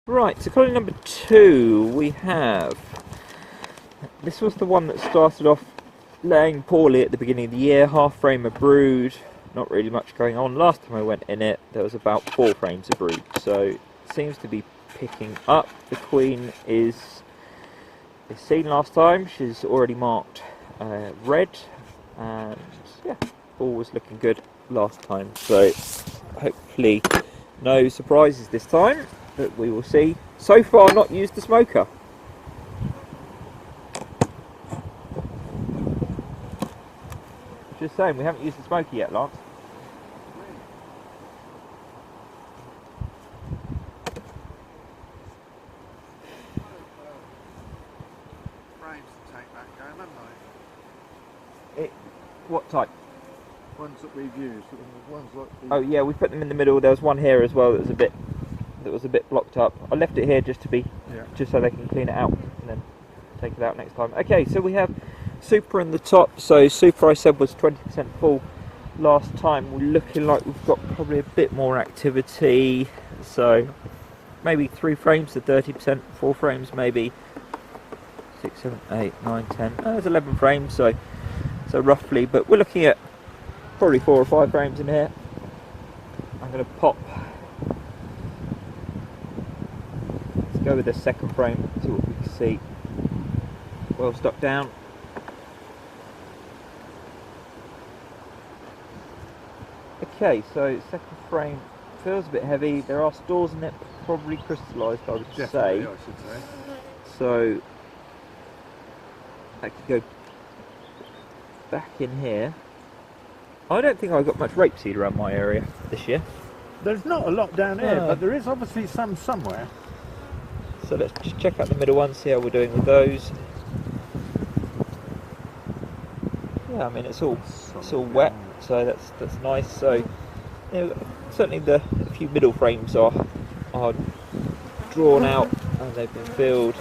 Right, so colony number 2 we have. This was the one that started off laying poorly at the beginning of the year, half frame of brood, not really much going on. Last time I went in it, there was about 4 frames of brood, so it seems to be picking up. The queen is seen last time, she's already marked red, and yeah, all was looking good last time, so hopefully no surprises this time, but we will see. So far not used the smoker. Just saying, we haven't used the smoker yet, Lance. Frames to take back home, haven't I? What type? Ones that we've used, ones like these. Oh yeah, we put them in the middle. There was one here as well that was a bit blocked up. I left it here just so they can clean it out and then take it out next time. Okay, so we have Super in the top. So Super, I said, was 20% full last time. We're looking like we've got probably a bit more activity. So maybe 3 frames to 30%, 4 frames maybe. 6, 7, 8, 9, 10. There's 11 frames, so roughly. But we're looking at probably 4 or 5 frames in here. I'm going to pop. Let's go with the second frame, see what we can see. Well stuck down. Okay, so second frame feels a bit heavy. There are stores in it, probably crystallised, I would say. I should say. So I could go back in here. I don't think I got much rapeseed around my area this year. There's not a lot down here, No. but there is obviously some somewhere. So let's just check out the middle one, see how we're doing with those. Yeah, I mean it's all wet, so that's nice. So you know, certainly a few middle frames are drawn out and they've been filled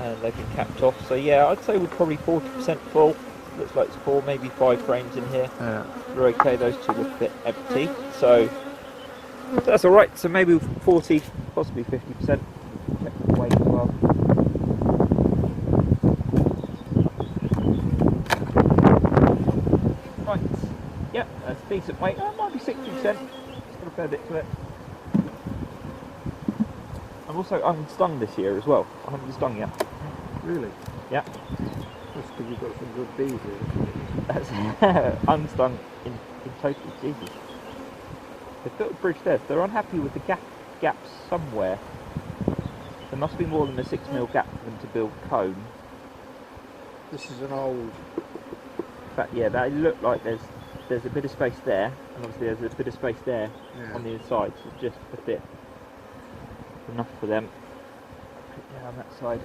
and they've been capped off. So yeah, I'd say we're probably 40% full. Looks like it's 4, maybe 5 frames in here. Yeah. We're okay. Those 2 look a bit empty, so that's all right. So maybe 40, possibly 50%. Check the weight as well. Right. Yep, that's a decent weight. It might be 60%. It's got a fair bit to it. I'm also unstung this year as well. I haven't been stung yet. Really? Yeah. That's because you've got some good bees here. That's unstung in total. Jesus. They've built a bridge there. They're unhappy with the gaps somewhere. There must be more than a 6mm gap for them to build cone. This is an old. In fact, yeah, they look like there's a bit of space there, and obviously there's a bit of space there on the inside, so it's just a bit enough for them. Yeah, on that side.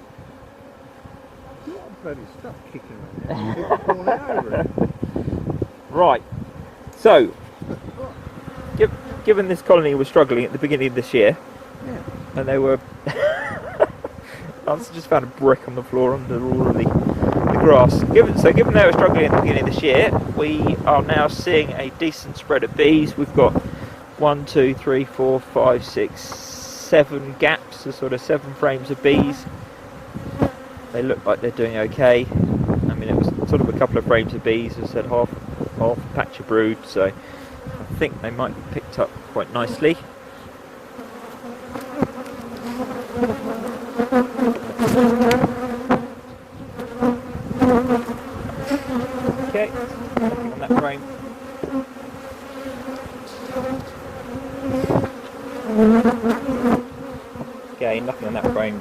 What bloody stuff kicking around here? People falling over it. Right, so given this colony was struggling at the beginning of this year, and they were I just found a brick on the floor under all of the grass. Given they were struggling at the beginning of this year, we are now seeing a decent spread of bees. We've got 1, 2, 3, 4, 5, 6, 7 gaps, so sort of 7 frames of bees. They look like they're doing okay. I mean, it was sort of a couple of frames of bees, as I said, half patch of brood, so I think they might be picked up quite nicely. Okay, nothing on that frame. Okay, nothing on that frame.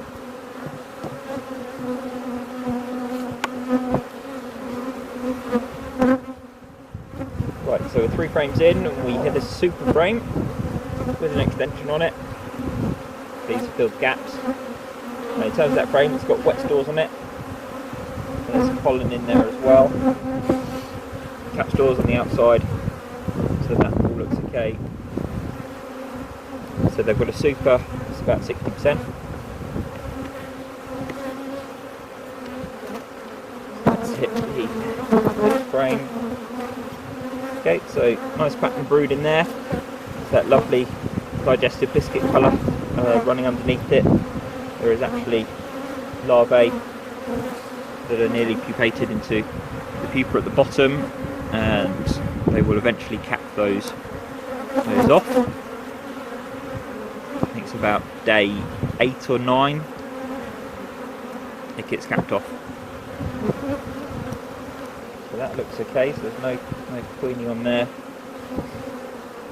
Right, so we're 3 frames in, we hit a super frame with an extension on it. These filled gaps. And in terms of that frame, it's got wet stores on it. There's some pollen in there as well. Cap stores on the outside, so that all looks okay. So they've got a super, it's about 60%. Let's hit the next frame. Okay, so nice pattern brood in there. It's that lovely digestive biscuit colour running underneath it. There is actually larvae that are nearly pupated into the pupa at the bottom, and they will eventually cap those off. I think it's about day 8 or 9 it gets capped off. So that looks okay, so there's no queenie on there.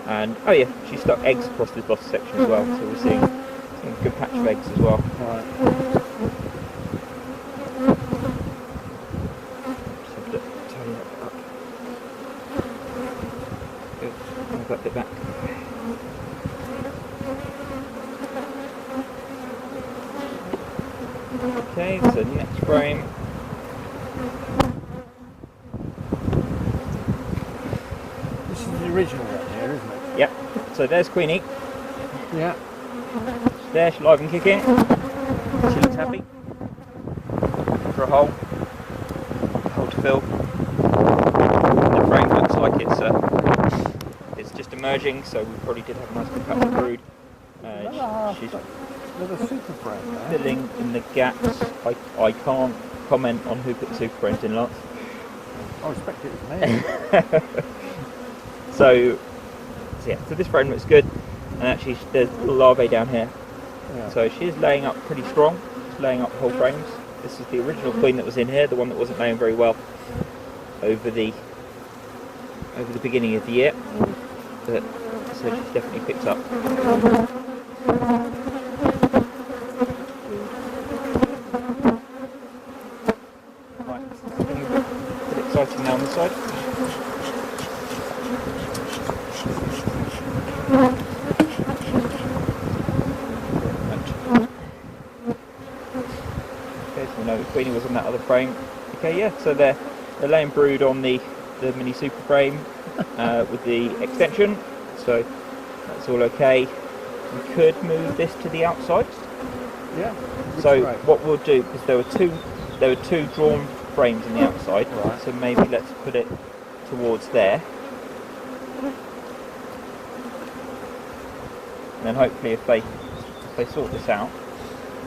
And oh yeah, she stuck eggs across this bottom section as well, so we're seeing a good patch of eggs as well. Right. Just have to tidy that up. Good, move that bit back. Okay, so next frame. This is the original one here, isn't it? Yep, so there's Queenie. Yeah. There, she's live and kicking. She looks happy. For a hole to fill. The frame looks like it's just emerging, so we probably did have a nice good patch of brood. She's There's a super frame there. filling in the gaps. I can't comment on who put the super frames in, Lance. I expect it was me. So yeah, so this frame looks good, and actually there's little larvae down here. Yeah. So she is laying up pretty strong. She's laying up whole frames. This is the original queen that was in here, the one that wasn't laying very well over the beginning of the year. But so she's definitely picked up. Right, it's getting a bit exciting now on this side. The queenie was on that other frame. Okay, yeah, so they're laying brood on the mini super frame with the extension, so that's all okay. We could move this to the outside. Yeah. So Right. what we'll do, because there were two drawn frames on the outside, Right. so maybe let's put it towards there. And then hopefully if they sort this out.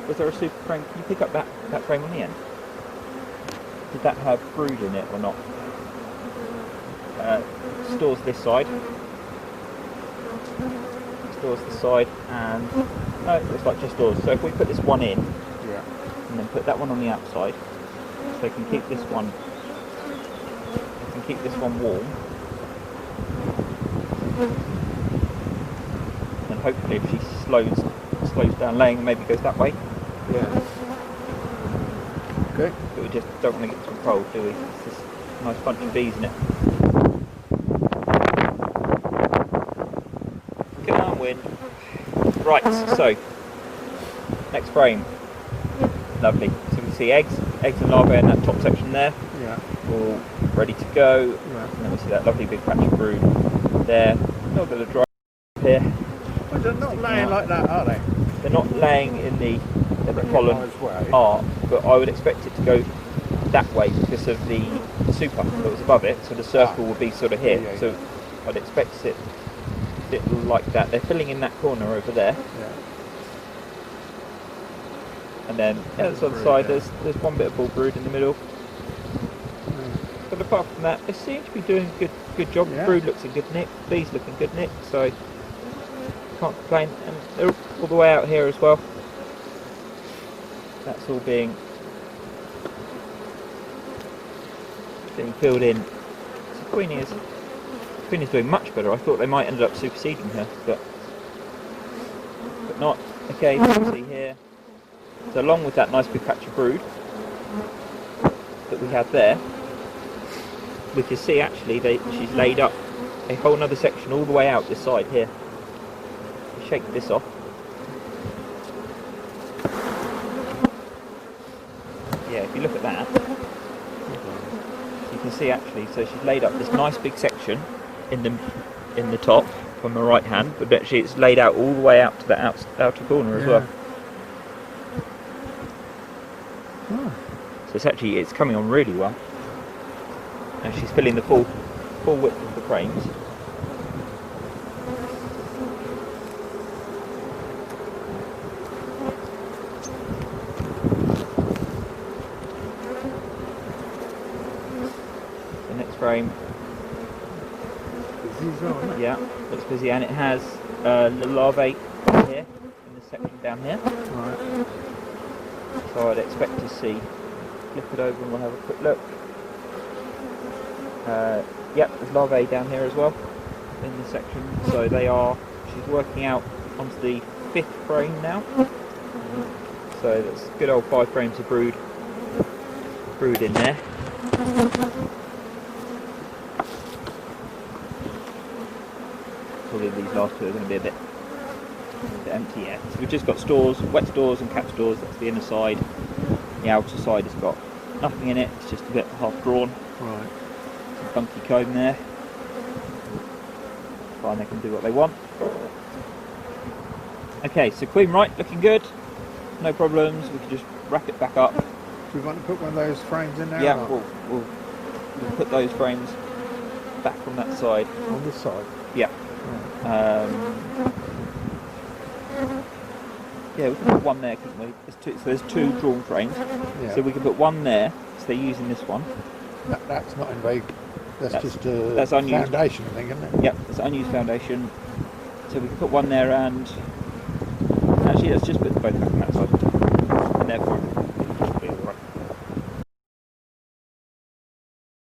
Was there a super frame? Can you pick up that frame on the end? Did that have brood in it or not? Stores this side. Stores this side, and no, it looks like just doors. So if we put this one in, Yeah. and then put that one on the outside, so they can keep this one. They can keep this one warm. And hopefully, if she slows down laying, and maybe goes that way. Yeah. Okay. But we just don't want to get too cold, do we? It's this nice bunch of bees in it. Come on, wind. Right, so next frame. Lovely. So we can see eggs and larvae in that top section there, Yeah. all ready to go. Yeah. And then we see that lovely big patch of brood there. A little bit of dry here. Well, they're not laying like that, are they? They're not laying in the pollen Nice way. are, but I would expect it to go that way because of the super that was above it, so the circle will be sort of here. Yeah. So I'd expect it like that. They're filling in that corner over there, Yeah. and then the other Brood, side yeah. there's one bit of bull brood in the middle. Mm. But apart from that, they seem to be doing a good job. Yeah. Brood looks in good nick, bees look in good nick, so can't complain. And they're all the way out here as well. That's all being filled in. So Queenie's doing much better. I thought they might end up superseding her, but not. Okay, you can see here. So along with that nice big patch of brood that we have there, we can see actually she's laid up a whole other section all the way out this side here. Shake this off. Yeah, if you look at that, you can see actually, so she's laid up this nice big section in the top on the right hand, but actually it's laid out all the way out to the outer corner as well. Oh. So it's coming on really well, and she's filling the full width of the frames. frame. Busy as well, isn't it? Yeah, looks busy, and it has a little larvae here in this section down here. Right. So I'd expect to see. Flip it over and we'll have a quick look. Yep, there's larvae down here as well in this section. So they are. She's working out onto the 5th frame now. So that's good old 5 frames of brood in there. Probably these last 2 are going to be a bit empty, yeah. So we've just got stores, wet stores and cap stores. That's the inner side. The outer side has got nothing in it. It's just a bit half drawn. Right. Some funky comb there. Fine, they can do what they want. Okay, so queen right, looking good. No problems. We can just wrap it back up. Do we want to put one of those frames in there? Yeah, or not? we'll put those frames back on that side. On this side. Yeah. Yeah, we can put one there, couldn't we? There's 2 drawn frames. Yeah. So we can put one there. So they're using this one. That's not in vague. That's just a that's unused. foundation thing, isn't it? Yep, it's unused foundation. So we can put one there, and actually let's just put both back on that side. And therefore